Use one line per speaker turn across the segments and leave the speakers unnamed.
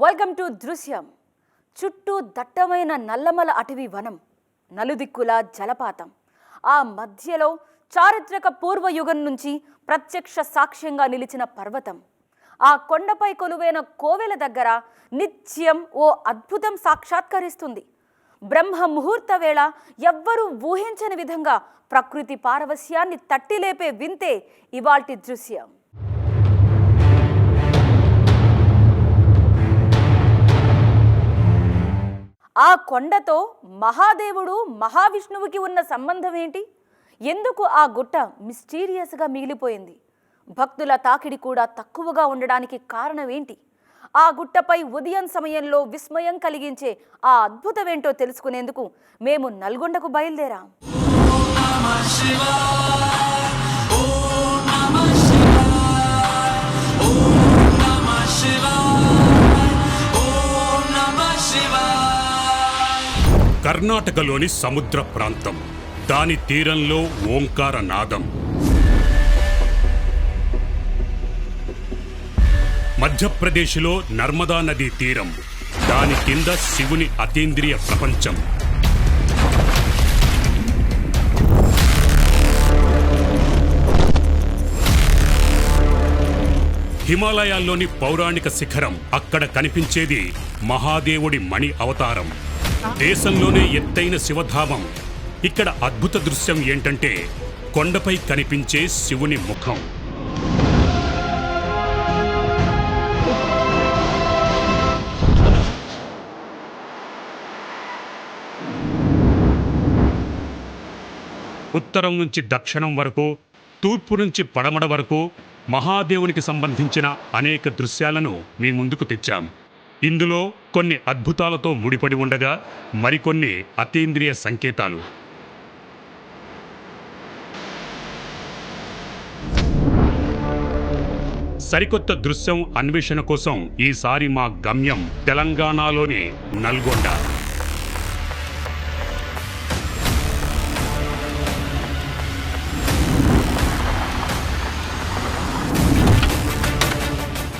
Welcome to దృశ్యం. చుట్టూ దట్టమైన నల్లమల అటవీ వనం, నలుదిక్కుల జలపాతం, ఆ మధ్యలో చారిత్రక పూర్వయుగం నుంచి ప్రత్యక్ష సాక్ష్యంగా నిలిచిన పర్వతం. ఆ కొండపై కొలువైన కోవెల దగ్గర నిత్యం ఓ అద్భుతం సాక్షాత్కరిస్తుంది. బ్రహ్మ ముహూర్త వేళ ఎవ్వరూ ఊహించని విధంగా ప్రకృతి పారవస్యాన్ని తట్టిలేపే వింతే ఇవాల్టి దృశ్యం. ఆ కొండతో మహాదేవుడు మహావిష్ణువుకి ఉన్న సంబంధం ఏంటి? ఎందుకు ఆ గుట్ట మిస్టీరియస్గా మిగిలిపోయింది? భక్తుల తాకిడి కూడా తక్కువగా ఉండడానికి కారణం ఏంటి? ఆ గుట్టపై ఉదయం సమయంలో విస్మయం కలిగించే ఆ అద్భుతమేంటో తెలుసుకునేందుకు మేము నల్గొండకు బయలుదేరాం.
కర్ణాటకలోని సముద్ర ప్రాంతం, దాని తీరంలో ఓంకార నాదం. మధ్యప్రదేశ్లో నర్మదా నదీ తీరం, దాని కింద శివుని అతీంద్రియ ప్రపంచం. హిమాలయాల్లోని పౌరాణిక శిఖరం, అక్కడ కనిపించేది మహాదేవుడి మణి అవతారం. దేశంలోనే ఎత్తైన శివధామం. ఇక్కడ అద్భుత దృశ్యం ఏంటంటే కొండపై కనిపించే శివుని ముఖం. ఉత్తరం నుంచి దక్షిణం వరకు, తూర్పు నుంచి పడమడ వరకు మహాదేవునికి సంబంధించిన అనేక దృశ్యాలను మీ ముందుకు తెచ్చాం. ఇందులో కొన్ని అద్భుతాలతో ముడిపడి ఉండగా, మరికొన్ని అతీంద్రియ సంకేతాలు. సరికొత్త దృశ్యం అన్వేషణ కోసం ఈసారి మా గమ్యం తెలంగాణలోని నల్గొండ.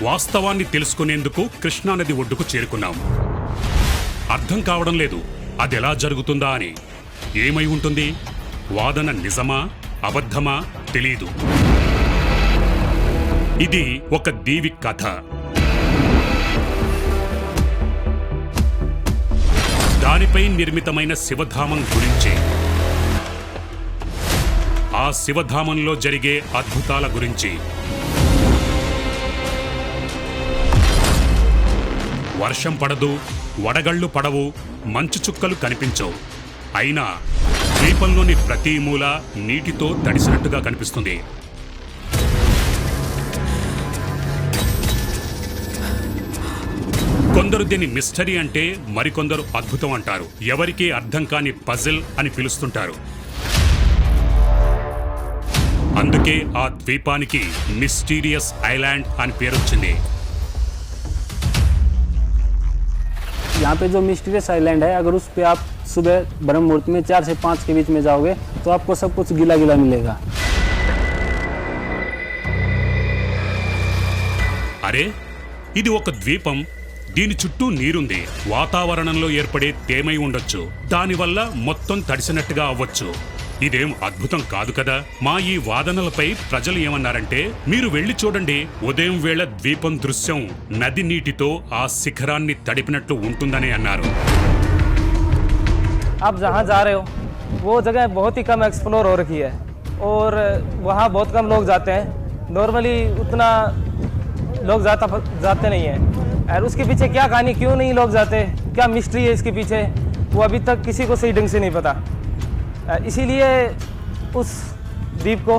వాస్తవాన్ని తెలుసుకునేందుకు కృష్ణానది ఒడ్డుకు చేరుకున్నాం. అర్థం కావడం లేదు, అదెలా జరుగుతుందా అని. ఏమై ఉంటుంది? వాదన నిజమా అబద్ధమా తెలీదు. ఇది ఒక దీవి కథ. దానిపై నిర్మితమైన శివధామం గురించి, ఆ శివధామంలో జరిగే అద్భుతాల గురించి. వర్షం పడదు, వడగళ్ళు పడవు, మంచు చుక్కలు కనిపించవు. అయినా ద్వీపంలోని ప్రతి మూల నీటితో తడిసినట్టుగా కనిపిస్తుంది. కొందరు దీన్ని మిస్టరీ అంటే, మరికొందరు అద్భుతం అంటారు. ఎవరికీ అర్థం కాని పజిల్ అని పిలుస్తుంటారు. అందుకే ఆ ద్వీపానికి మిస్టీరియస్ ఐలాండ్ అని పేరొచ్చింది.
यहाँ पे जो मिस्टीरियस आइलैंड है, अगर उस पे आप सुबह ब्रह्म मुहूर्त में 4 से 5 के बीच में जाओगे तो आपको सब कुछ गीला गीला मिलेगा.
అరే, ఇది ఒక ద్వీపం. దీని చుట్టూ నీరుంది. వాతావరణంలో ఏర్పడే తేమై ఉండొచ్చు. దానివల్ల మొత్తం తడిసినట్టుగా అవ్వచ్చు. ఇదేం అద్భుతం కాదు కదా. మా ఈ వాదనలపై ప్రజలు ఏమన్నారంటే, మీరు వెళ్లి చూడండి, ఉదయం వేళ ద్వీపం దృశ్యం నది నీటితో ఆ శిఖరాన్ని తడిపినట్లు ఉంటుందని అన్నారు.
आप जहाँ जा रहे हो वो जगह बहुत ही कम एक्सप्लोर हो रखी है और वहाँ बहुत कम लोग जाते हैं. नॉर्मली उतना लोग जाते नहीं हैं. और उसके पीछे क्या कहानी, क्यों नहीं लोग जाते, क्या मिस्ट्री है इसके पीछे, वो अभी तक किसी को सही ढंग से नहीं पता. इसीलिए उस द्वीप को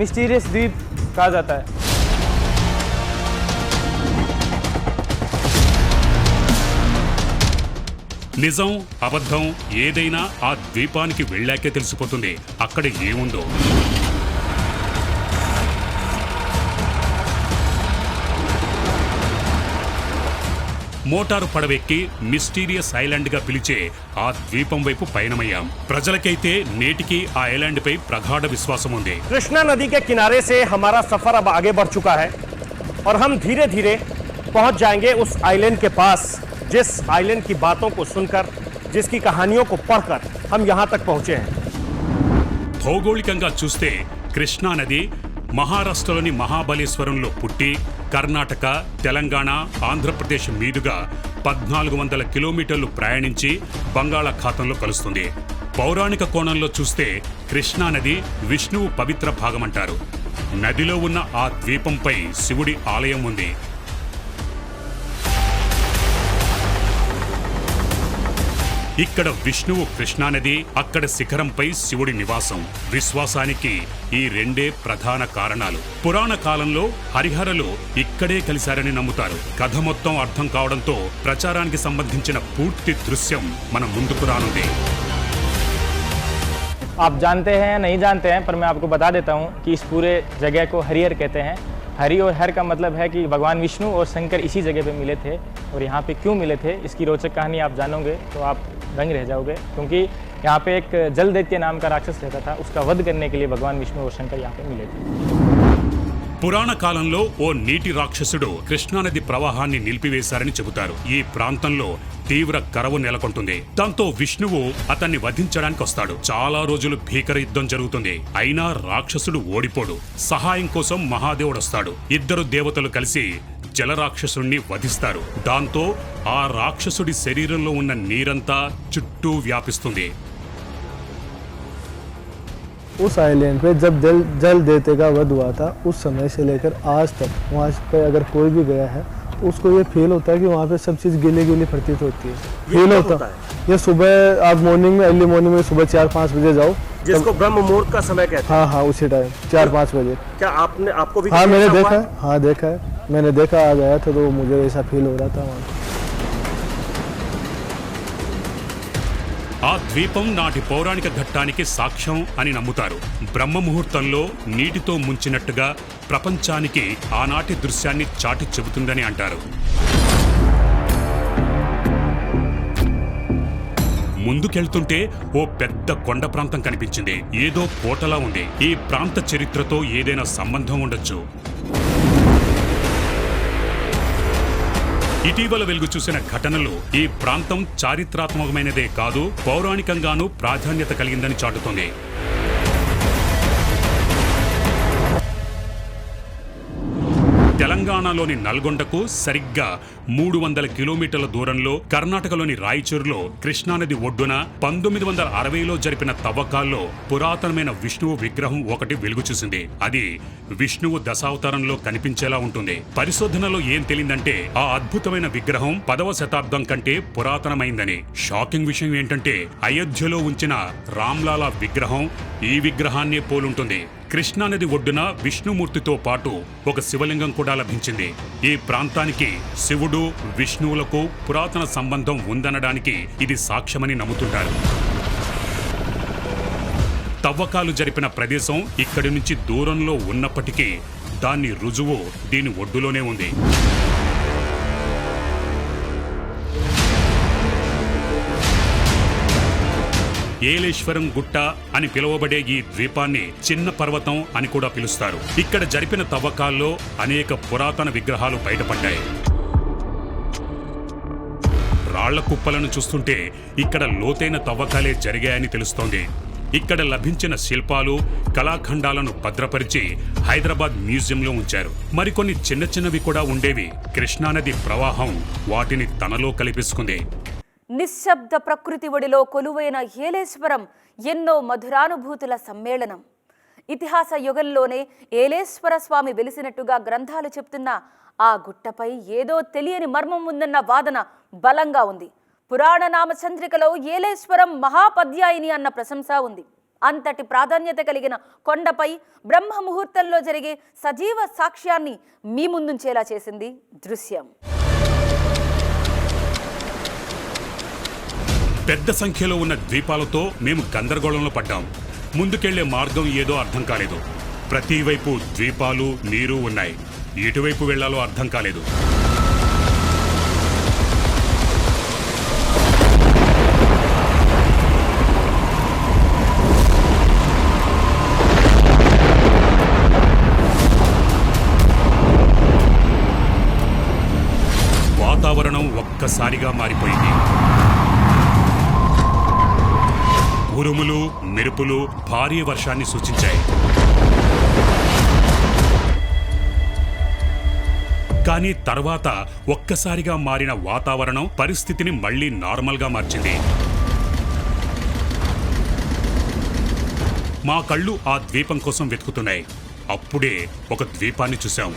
मिस्टीरियस द्वीप कहा जाता है.
నిజం అబద్ధం ఏదైనా ఆ ద్వీపానికి వెళ్ళాకే తెలిసిపోతుంది అక్కడ ఏముందో. మోటారు పడవెక్కి మిస్టీరియస్ ఐలాండ్ గా పిలిచే ఆ ద్వీపం వైపు పయనమయ్యాం. ప్రజలకైతే నేటికి ఆ ఐలాండ్ పై ప్రగాఢ విశ్వాసం ఉంది.
कृष्णा नदी के किनारे से हमारा सफर अब आगे बढ़ चुका है और हम धीरे धीरे पहुंच जाएंगे उस आइलैंड के पास जिस आइलैंड की बातों को सुनकर, जिसकी कहानियों को पढ़कर हम यहां तक पहुंचे हैं।
భౌగోళికంగా చూస్తే కృష్ణా నది మహారాష్ట్రలోని మహాబలేశ్వరంలో పుట్టి కర్ణాటక, తెలంగాణ, ఆంధ్రప్రదేశ్ మీదుగా 1400 కిలోమీటర్లు ప్రయాణించి బంగాళాఖాతంలో కలుస్తుంది. పౌరాణిక కోణంలో చూస్తే కృష్ణా నది విష్ణువు పవిత్ర భాగమంటారు. నదిలో ఉన్న ఆ ద్వీపంపై శివుడి ఆలయం ఉంది. ఇక్కడ విష్ణువు కృష్ణానది, అక్కడ శిఖరంపై శివుడి నివాసం. విశ్వాసానికి ఈ రెండే ప్రధాన కారణాలు. పురాణ కాలంలో హరిహరలు ఇక్కడే కలిశారని నమ్ముతారు. కథ మొత్తం అర్థం కావడంతో ప్రచారానికి సంబంధించిన పూర్తి దృశ్యం మన ముందుకు రానుంది.
आप जानते हैं नहीं जानते हैं, पर मैं आपको बता देता हूँ कि इस पूरे जगह को हरिहर कहते हैं. हरि और हर का मतलब है कि भगवान विष्णु और शंकर इसी जगह पे मिले थे. और यहाँ पे क्यों मिले थे, इसकी रोचक कहानी आप जानोगे तो आप दंग रह जाओगे, क्योंकि यहाँ पे एक जल दैत्य नाम का राक्षस रहता था. उसका वध करने के लिए भगवान विष्णु और शंकर यहाँ पे मिले थे.
పురాణ కాలంలో ఓ నీటి రాక్షసుడు కృష్ణానది ప్రవాహాన్ని నిలిపివేశారని చెబుతారు. ఈ ప్రాంతంలో తీవ్ర కరవు నెలకొంటుంది. దాంతో విష్ణువు అతన్ని వధించడానికి వస్తాడు. చాలా రోజులు భీకర యుద్ధం జరుగుతుంది. అయినా రాక్షసుడు ఓడిపోడు. సహాయం కోసం మహాదేవుడు వస్తాడు. ఇద్దరు దేవతలు కలిసి జలరాక్షసుడిని వధిస్తారు. దాంతో ఆ రాక్షసుడి శరీరంలో ఉన్న నీరంతా చుట్టూ వ్యాపిస్తుంది.
उस आइलैंड पे जब जल देवते का वध हुआ था, उस समय से लेकर आज तक वहाँ पे अगर कोई भी गया है तो उसको ये फील होता है कि वहाँ पे सब चीज़ गीली गीली प्रतीत होती है. फील होता है ये सुबह आप मॉर्निंग में, अर्ली मॉर्निंग में सुबह 4-5 बजे जाओ,
जिसको ब्रह्म मुहूर्त का समय कहते हैं.
हाँ हाँ उसी टाइम 4-5 बजे.
क्या आपको भी
हाँ मैंने
ऐसा हुआ
देखा
है?
है, हाँ देखा है, मैंने देखा, आ गया था तो मुझे ऐसा फील हो रहा था वहाँ.
ఆ ద్వీపం నాటి పౌరాణిక ఘట్టానికి సాక్ష్యం అని నమ్ముతారు. బ్రహ్మ ముహూర్తంలో నీటితో ముంచినట్టుగా ప్రపంచానికి ఆనాటి దృశ్యాన్ని చాటి చెబుతుందని అంటారు. ముందుకెళ్తుంటే ఓ పెద్ద కొండ ప్రాంతం కనిపించింది. ఏదో కోటలా ఉంది. ఈ ప్రాంత చరిత్రతో ఏదైనా సంబంధం ఉండొచ్చు. ఇటీవల వెలుగు చూసిన ఘటనలు ఈ ప్రాంతం చారిత్రాత్మకమైనదే కాదు, పౌరాణికంగానూ ప్రాధాన్యత కలిగిందని చాటుతోంది. తెలంగాణలోని నల్గొండకు సరిగ్గా 300 కిలోమీటర్ల దూరంలో కర్ణాటకలోని రాయచూరులో కృష్ణానది ఒడ్డున 1960లో జరిపిన తవ్వకాల్లో పురాతనమైన విష్ణువు విగ్రహం ఒకటి వెలుగు చూసింది. అది విష్ణువు దశావతారంలో కనిపించేలా ఉంటుంది. పరిశోధనలో ఏం తెలిందంటే ఆ అద్భుతమైన విగ్రహం 10వ శతాబ్దం కంటే పురాతనమైందని. షాకింగ్ విషయం ఏంటంటే అయోధ్యలో ఉంచిన రామ్లాలా విగ్రహం ఈ విగ్రహాన్నే పోలుంటుంది. కృష్ణానది ఒడ్డున విష్ణుమూర్తితో పాటు ఒక శివలింగం కూడా లభించింది. ఈ ప్రాంతానికి శివుడు, విష్ణువులకు పురాతన సంబంధం ఉందనడానికి ఇది సాక్ష్యమని నమ్ముతుంటారు. తవ్వకాలు జరిపిన ప్రదేశం ఇక్కడి నుంచి దూరంలో ఉన్నప్పటికీ దాని రుజువు దీని ఒడ్డులోనే ఉంది. ఏలేశ్వరం గుట్ట అని పిలువబడే ఈ ద్వీపాన్ని చిన్న పర్వతం అని కూడా పిలుస్తారు. ఇక్కడ జరిపిన తవ్వకాల్లో అనేక పురాతన విగ్రహాలు బయటపడ్డాయి. రాళ్ల కుప్పలను చూస్తుంటే ఇక్కడ లోతైన తవ్వకాలే జరిగాయని తెలుస్తోంది. ఇక్కడ లభించిన శిల్పాలు, కళాఖండాలను భద్రపరిచి హైదరాబాద్ మ్యూజియంలో ఉంచారు. మరికొన్ని చిన్న చిన్నవి కూడా ఉండేవి. కృష్ణానది ప్రవాహం వాటిని తనలో కలిపేసుకుంది.
నిశ్శబ్ద ప్రకృతి ఒడిలో కొలువైన ఏలేశ్వరం ఎన్నో మధురానుభూతుల సమ్మేళనం. ఇతిహాస యుగంలోనే ఏలేశ్వర స్వామి వెలిసినట్టుగా గ్రంథాలు చెప్తున్న ఆ గుట్టపై ఏదో తెలియని మర్మం ఉందన్న వాదన బలంగా ఉంది. పురాణ నామచంద్రికలో ఏలేశ్వరం మహాపద్యాయిని అన్న ప్రశంస ఉంది. అంతటి ప్రాధాన్యత కలిగిన కొండపై బ్రహ్మ ముహూర్తంలో జరిగే సజీవ సాక్ష్యాన్ని మీ ముందుంచేలా చేసింది దృశ్యం.
పెద్ద సంఖ్యలో ఉన్న ద్వీపాలతో మేము గందరగోళంలో పడ్డాం. ముందుకెళ్లే మార్గం ఏదో అర్థం కాలేదు. ప్రతి వైపు ద్వీపాలు, నీరు ఉన్నాయి. ఎటువైపు వెళ్లాలో అర్థం కాలేదు. వాతావరణం ఒక్కసారిగా మారిపోయింది. ఉరుములు, మెరుపులు భారీ వర్షాన్ని సూచించాయి. కానీ తర్వాత ఒక్కసారిగా మారిన వాతావరణం పరిస్థితిని మళ్లీ నార్మల్గా మార్చింది. మా కళ్ళు ఆ ద్వీపం కోసం వెతుకుతున్నాయి. అప్పుడే ఒక ద్వీపాన్ని చూశాం.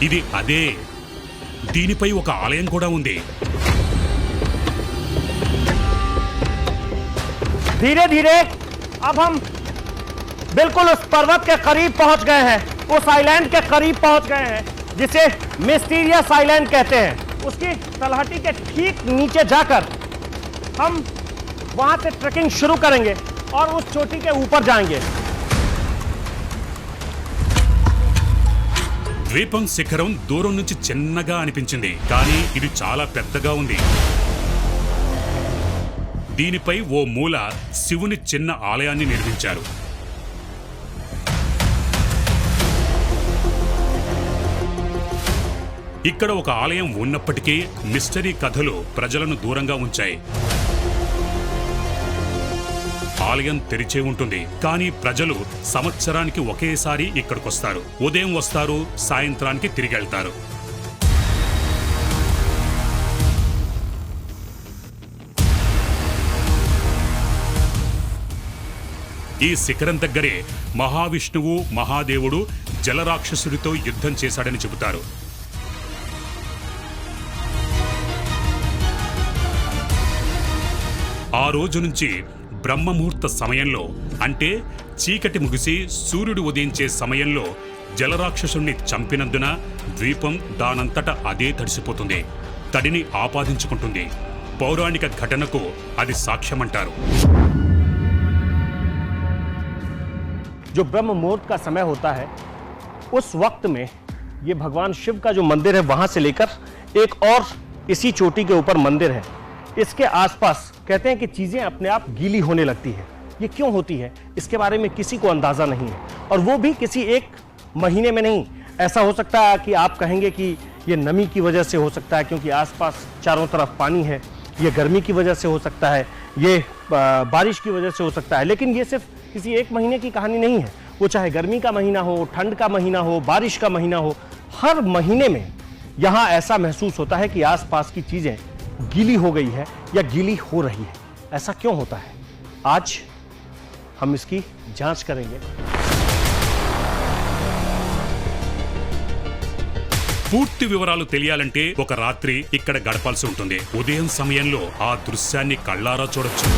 ఇది అదే. దీనిపై ఒక ఆలయం కూడా ఉంది.
धीरे धीरे अब हम बिल्कुल उस पर्वत के करीब पहुंच गए हैं, उस आइलैंड के करीब पहुंच गए हैं जिसे मिस्टीरियस आइलैंड कहते हैं। उसकी तलहटी के ठीक नीचे जाकर हम वहां से ट्रेकिंग शुरू करेंगे और उस चोटी के ऊपर जाएंगे।
ద్వీపం శిఖరం దూరం నుంచి చిన్నగా అనిపించింది, కానీ ఇది చాలా పెద్దగా ఉంది. దీనిపై ఓ మూల శివుని చిన్న ఆలయాన్ని నిర్మించారు. ఇక్కడ ఒక ఆలయం ఉన్నప్పటికీ మిస్టరీ కథలు ప్రజలను దూరంగా ఉంచాయి. ఆలయం తెరిచే ఉంటుంది, కానీ ప్రజలు సంవత్సరానికి ఒకేసారి ఇక్కడికొస్తారు. ఉదయం వస్తారు, సాయంత్రానికి తిరిగి వెళ్తారు. ఈ శిఖరం దగ్గరే మహావిష్ణువు, మహాదేవుడు జలరాక్షసుడితో యుద్ధం చేశాడని చెబుతారు. ఆ రోజు నుంచి బ్రహ్మముహూర్త సమయంలో, అంటే చీకటి ముగిసి సూర్యుడు ఉదయించే సమయంలో జలరాక్షసుణ్ణి చంపినందున ద్వీపం దానంతట అదే తడిసిపోతుంది, తడిని ఆపాదించుకుంటుంది. పౌరాణిక ఘటనకు అది సాక్ష్యమంటారు.
जो ब्रह्म मुहूर्त का समय होता है, उस वक्त में ये भगवान शिव का जो मंदिर है वहां से लेकर एक और इसी चोटी के ऊपर मंदिर है, इसके आसपास कहते हैं कि चीजें अपने आप गीली होने लगती है। ये क्यों होती है इसके बारे में किसी को अंदाजा नहीं है, और वो भी किसी एक महीने में नहीं। ऐसा हो सकता है कि आप कहेंगे कि ये नमी की वजह से हो सकता है, क्योंकि आसपास चारों तरफ पानी है। ये गर्मी की वजह से हो सकता है, ये बारिश की वजह से हो सकता है। लेकिन ये सिर्फ किसी एक महीने की कहानी नहीं है। वो चाहे गर्मी का महीना हो, ठंड का महीना हो, बारिश का महीना हो, हर महीने में यहाँ ऐसा महसूस होता है कि आसपास की चीजें गीली हो गई है या गीली हो रही है। ऐसा क्यों होता है, आज हम इसकी जांच करेंगे।
పూర్తి వివరాలు తెలియాలంటే ఒక రాత్రి ఇక్కడ గడపాల్సి ఉంటుంది. ఉదయం సమయంలో ఆ దృశ్యాన్ని కళ్ళారా చూడొచ్చు.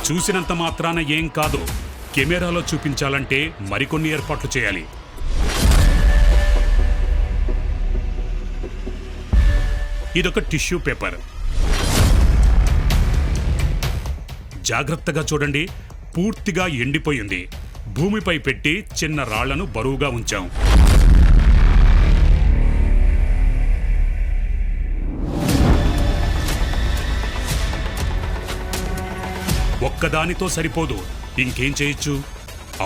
చూసినంత మాత్రాన ఏం కాదు, కెమెరాలో చూపించాలంటే మరికొన్ని ఏర్పాట్లు చేయాలి. ఇదొక టిష్యూ పేపర్. జాగ్రత్తగా చూడండి, పూర్తిగా ఎండిపోయింది. భూమిపై పెట్టి చిన్న రాళ్లను బరువుగా ఉంచాం. ఒక్కదానితో సరిపోదు, ఇంకేం చేయొచ్చు?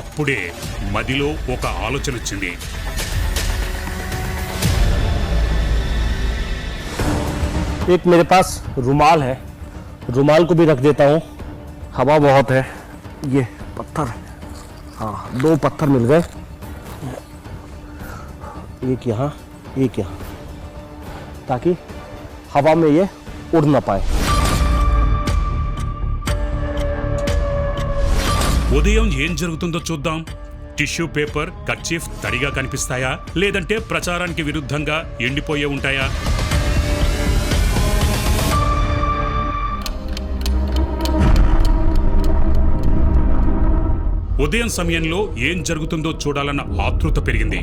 అప్పుడే మదిలో ఒక ఆలోచన వచ్చింది.
एक मेरे पास रुमाल है, रुमाल को भी रख देता हूँ। हवा बहुत है। ये पत्थर, हाँ 2 पत्थर मिल गए, एक यहाँ एक यहाँ, ताकि हवा में ये उड़ ना पाए।
ఉదయం ఏం జరుగుతుందో చూద్దాం. టిష్యూ పేపర్, కర్చీఫ్ తడిగా కనిపిస్తాయా, లేదంటే ప్రచారానికి విరుద్ధంగా ఎండిపోయే ఉంటాయా? ఉదయం సమయంలో ఏం జరుగుతుందో చూడాలన్న ఆతృత పెరిగింది.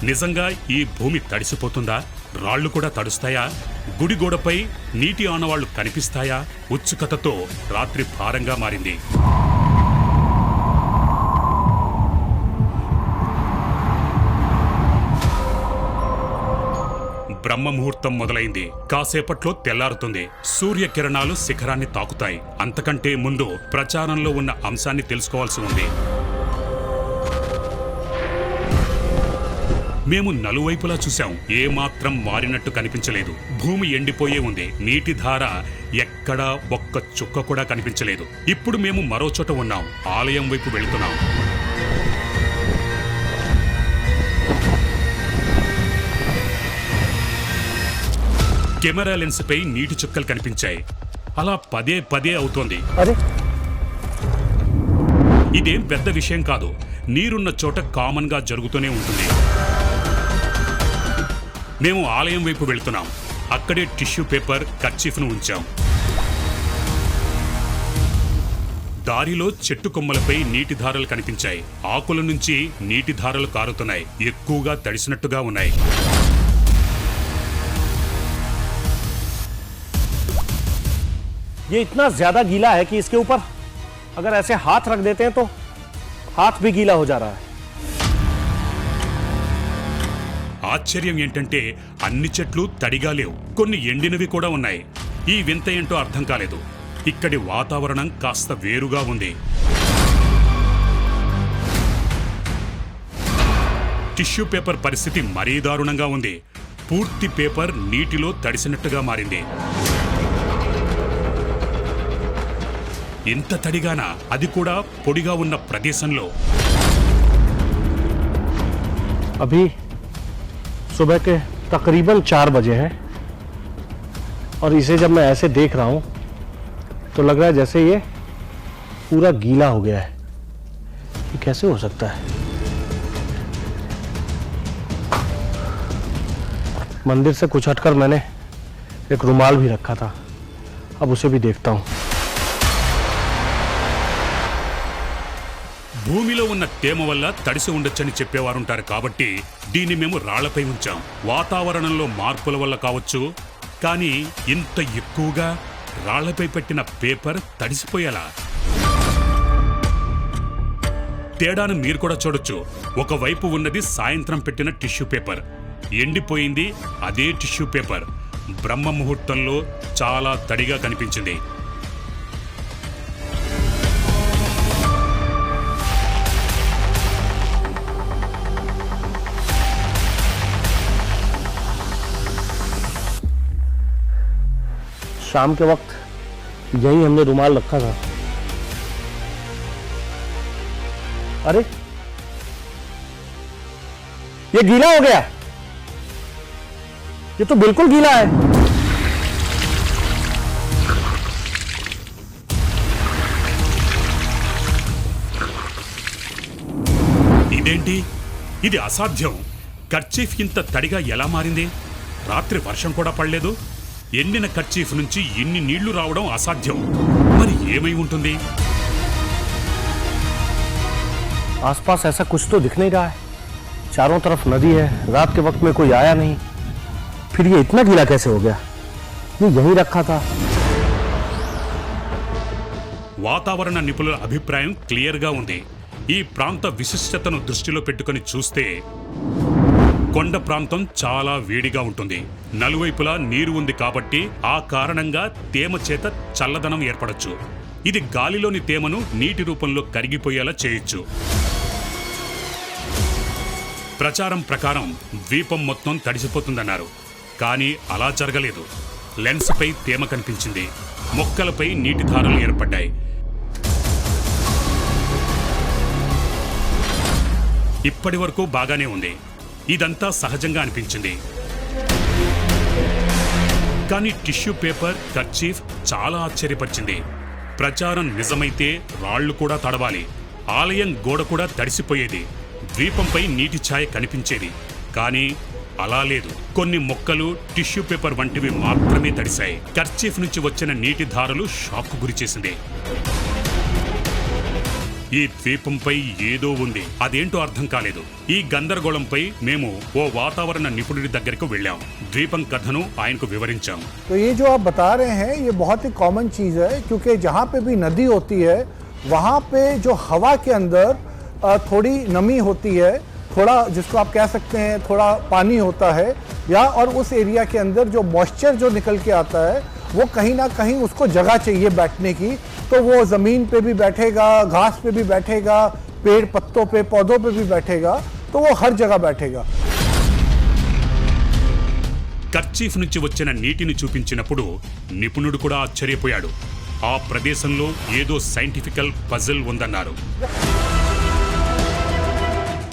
నిజంగా ఈ భూమి తడిసిపోతుందా? రాళ్లు కూడా తడుస్తాయా? గుడి గోడపై నీటి ఆనవాళ్లు కనిపిస్తాయా? ఉత్సుకతతో రాత్రి భారంగా మారింది. బ్రహ్మ ముహూర్తం మొదలైంది. కాసేపట్లో తెల్లారుతుంది. సూర్యకిరణాలు శిఖరాన్ని తాకుతాయి. అంతకంటే ముందు ప్రచారంలో ఉన్న అంశాన్ని తెలుసుకోవాల్సి ఉంది. మేము నలువైపులా చూశాం. ఏమాత్రం మారినట్టు కనిపించలేదు. భూమి ఎండిపోయే ఉంది. నీటి ధార ఎక్కడా ఒక్క చుక్క కూడా కనిపించలేదు. ఇప్పుడు మేము మరో చోట ఉన్నాం. ఆలయం వైపు వెళుతున్నాం. కెమెరా లెన్స్ పై నీటి చుక్కలు కనిపించాయి. అలా పదే పదే అవుతోంది. ఇదేం పెద్ద విషయం కాదు. నీరున్న చోట కామన్ గా జరుగుతూనే ఉంటుంది. మేము ఆలయం వైపు వెళ్తున్నాం. అక్కడే టిష్యూ పేపర్, కర్చీఫ్ను ఉంచాం. దారిలో చెట్టు కొమ్మలపై నీటి ధారలు కనిపించాయి. ఆకుల నుంచి నీటి ధారలు కారుతున్నాయి. ఎక్కువగా తడిసినట్టుగా ఉన్నాయి.
ये इतना ज्यादा गीला है कि इसके ऊपर अगर ऐसे हाथ रख देते हैं तो हाथ भी गीला हो जा रहा है।
ఆశ్చర్యం ఏంటంటే అన్ని చెట్లు తడిగా లేవు. కొన్ని ఎండినవి కూడా ఉన్నాయి. ఈ వింత ఏంటో అర్థం కాలేదు. ఇక్కడి వాతావరణం కాస్త వేరుగా ఉంది. టిష్యూ పేపర్ పరిస్థితి మరీ దారుణంగా ఉంది. పూర్తి పేపర్ నీటిలో తడిసినట్టుగా మారింది. ఇంత తడిగానా? అది కూడా పొడిగా ఉన్న ప్రదేశంలో.
अभी सुबह के तकरीबन 4 बजे हैं और इसे जब मैं ऐसे देख रहा हूं तो लग रहा है जैसे ये पूरा गीला हो गया है। ये कैसे हो सकता है? मंदिर से कुछ हटकर मैंने एक रुमाल भी रखा था, अब उसे भी देखता हूं।
భూమిలో ఉన్న తేమ వల్ల తడిసి ఉండొచ్చని చెప్పేవారుంటారు. కాబట్టి దీన్ని మేము రాళ్లపై ఉంచాం. వాతావరణంలో మార్పుల వల్ల కావచ్చు, కానీ ఇంత ఎక్కువగా రాళ్లపై పెట్టిన పేపర్ తడిసిపోయేలా? తేడాను మీరు కూడా చూడొచ్చు. ఒకవైపు ఉన్నది సాయంత్రం పెట్టిన టిష్యూ పేపర్, ఎండిపోయింది అదే టిష్యూ పేపర్. బ్రహ్మ ముహూర్తంలో చాలా తడిగా కనిపించింది.
शाम के वक्त यही हमने रुमाल रखा था। अरे ये गीला हो गया। ये तो बिल्कुल गीला है।
ఇదేంటి? ఇది అసాధ్యం. కర్చీఫ్ ఇంత తడిగా ఎలా మారింది? రాత్రి వర్షం కూడా పడలేదు. ఎండిన కర్చీఫ్ నుంచి ఇన్ని నీళ్లు రావడం అసాధ్యం. మరి ఏమై ఉంటుంది?
आसपास ऐसा कुछ तो दिख नहीं रहा है। चारों तरफ नदी है, रात के वक्त में कोई आया नहीं, फिर ये इतना गीला कैसे हो गया? ये यहीं रखा था।
వాతావరణ నిపుణుల అభిప్రాయం క్లియర్గా ఉంది. ఈ ప్రాంత విశిష్టతను దృష్టిలో పెట్టుకొని చూస్తే కొండ ప్రాంతం చాలా వేడిగా ఉంటుంది. నలువైపులా నీరు ఉంది కాబట్టి ఆ కారణంగా తేమ చేత చల్లదనం ఏర్పడొచ్చు. ఇది గాలిలోని తేమను నీటి రూపంలో కరిగిపోయేలా చేయొచ్చు. ప్రచారం ప్రకారం ద్వీపం మొత్తం తడిసిపోతుందన్నారు. కానీ అలా జరగలేదు. లెన్స్పై తేమ కనిపించింది. మొక్కలపై నీటి ధారలు ఏర్పడ్డాయి. ఇప్పటి వరకు బాగానే ఉంది. ఇదంతా సహజంగా అనిపించింది. కానీ టిష్యూ పేపర్, కర్చీఫ్ చాలా ఆశ్చర్యపరిచింది. ప్రచారం నిజమైతే రాళ్లు కూడా తడవాలి. ఆలయం గోడ కూడా తడిసిపోయేది. ద్వీపంపై నీటి ఛాయ కనిపించేది. కానీ అలా లేదు. కొన్ని మొక్కలు, టిష్యూ పేపర్ వంటివి మాత్రమే తడిశాయి. కర్చీఫ్ నుంచి వచ్చిన నీటి ధారలు షాక్కు గురిచేసింది. ఈ ద్వీపంపై ఏదో ఉంది. అదేంటో అర్థం కాలేదు. ఈ గందరగోళంపై మేము ఓ వాతావరణ నిపుణుడి దగ్గరకు వెళ్ళాం. ద్వీపం కథను ఆయనకు వివరించాం.
तो ये जो आप बता रहे हैं ये बहुत ही कॉमन चीज़ है, क्योंकि जहाँ पे भी नदी होती है वहाँ पे जो हवा के अंदर थोड़ी नमी होती है थोड़ा जिसको आप कह सकते हैं थोड़ा पानी होता है या और उस एरिया के अंदर जो मॉइस्चर जो निकल के आता है वो कहीं ना कहीं उसको जगह चाहिए बैठने की, तो वो ज़मीन पे भी बैठेगा, घास पे भी बैठेगा, पेड़ पत्तों पे पौधों पे भी बैठेगा, तो वो हर जगह बैठेगा।
కర్చీఫ్ నుంచి వచ్చిన నీటిని చూపించినప్పుడు నిపుణుడు కూడా ఆశ్చర్యపోయాడు. ఆ ప్రదేశంలో ఏదో సైంటిఫికల్ పజిల్ ఉందన్నారు.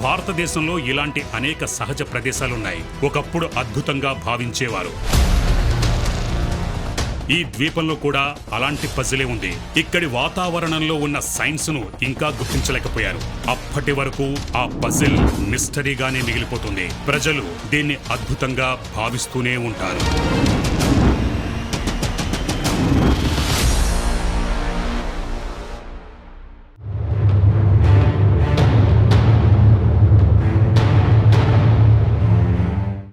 భారతదేశంలో ఇలాంటి అనేక సహజ ప్రదేశాలున్నాయి. ఒకప్పుడు అద్భుతంగా భావించేవారు. ఈ ద్వీపంలో కూడా అలాంటి పజిలే ఉంది. ఇక్కడి వాతావరణంలో ఉన్న సైన్స్ను ఇంకా గుర్తించలేకపోయారు. అప్పటి వరకు ఆ పజిల్ మిస్టరీగానే మిగిలిపోతుంది. ప్రజలు దీన్ని అద్భుతంగా భావిస్తూనే ఉంటారు.